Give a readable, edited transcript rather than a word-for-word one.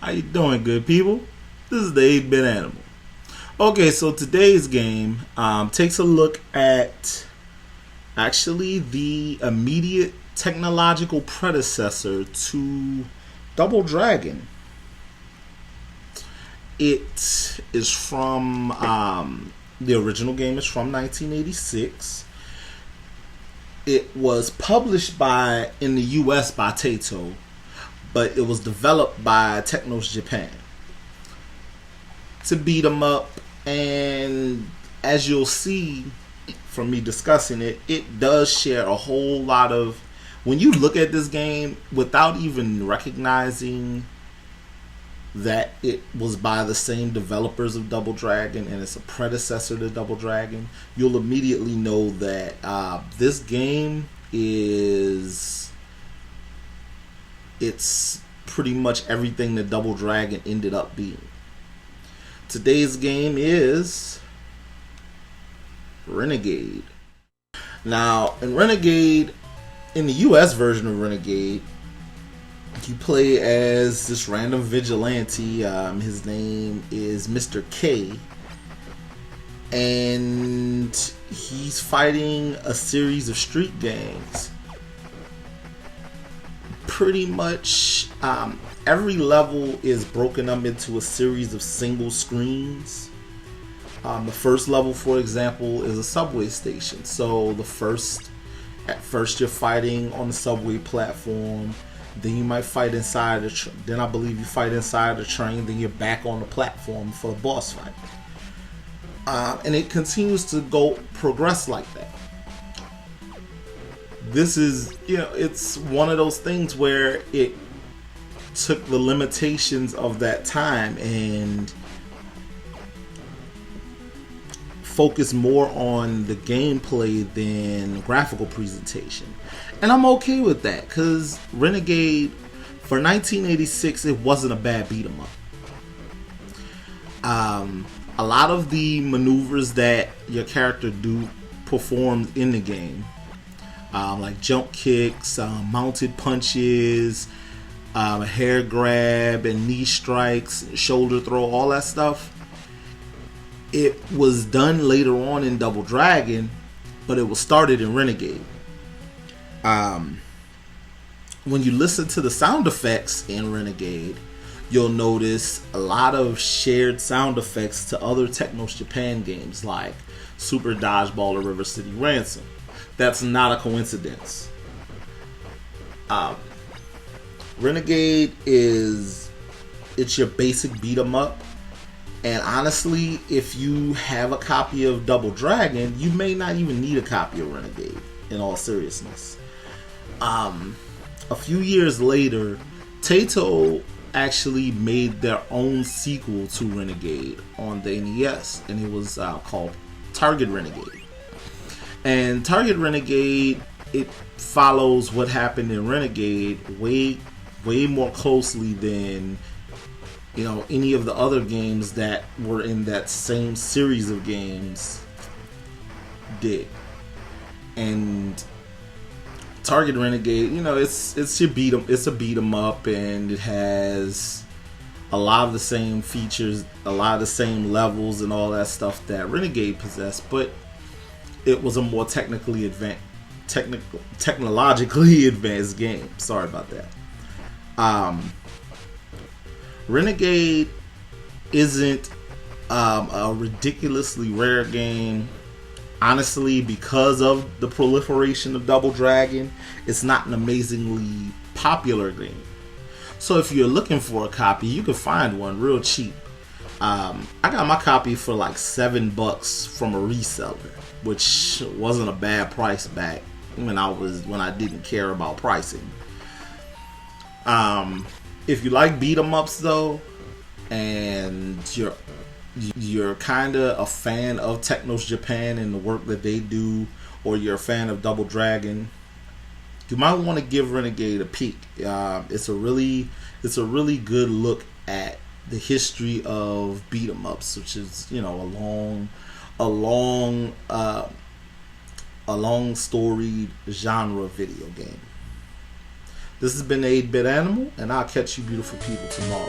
How you doing, good people? This is the 8-Bit Animal. Okay, so today's game takes a look at actually the immediate technological predecessor to Double Dragon. It is from the original game is from 1986. It was published in the US by Taito, but it was developed by Technos Japan. To beat 'em up, and as you'll see from me discussing it, it does share a whole lot of, when you look at this game without even recognizing that it was by the same developers of Double Dragon and it's a predecessor to Double Dragon, you'll immediately know that this game it's pretty much everything that Double Dragon ended up being. Today's game is Renegade. Now, in Renegade, in the US version of Renegade, you play as this random vigilante. His name is Mr. K. And he's fighting a series of street gangs. Pretty much every level is broken up into a series of single screens. The first level, for example, is a subway station. So at first you're fighting on the subway platform. Then you might fight inside then I believe you fight inside the train. Then you're back on the platform for the boss fight. And it continues to progress like that. This is, it's one of those things where it took the limitations of that time and focused more on the gameplay than graphical presentation. And I'm okay with that, because Renegade, for 1986, it wasn't a bad beat 'em up. A lot of the maneuvers that your character performed in the game, like jump kicks, mounted punches, hair grab and knee strikes, shoulder throw, all that stuff, it was done later on in Double Dragon, but it was started in Renegade. When you listen to the sound effects in Renegade, you'll notice a lot of shared sound effects to other Technos Japan games like Super Dodgeball or River City Ransom. That's not a coincidence. Renegade it's your basic beat 'em up. And honestly, if you have a copy of Double Dragon, you may not even need a copy of Renegade, in all seriousness. A few years later, Taito actually made their own sequel to Renegade on the NES, and it was called Target Renegade. And Target Renegade, it follows what happened in Renegade way more closely than any of the other games that were in that same series of games did. And Target Renegade, it's a beat 'em up, and it has a lot of the same features, a lot of the same levels and all that stuff that Renegade possessed, but it was a more technologically advanced game. Sorry about that. Renegade isn't a ridiculously rare game. Honestly, because of the proliferation of Double Dragon, it's not an amazingly popular game. So if you're looking for a copy, you can find one real cheap. I got my copy for like $7 from a reseller, which wasn't a bad price back when I didn't care about pricing. If you like beat 'em ups though, and you're kind of a fan of Technos Japan and the work that they do, or you're a fan of Double Dragon, you might want to give Renegade a peek. It's a really good look at the history of beat 'em ups, which is a long storied genre video game. This has been the 8-Bit Animal, and I'll catch you beautiful people tomorrow.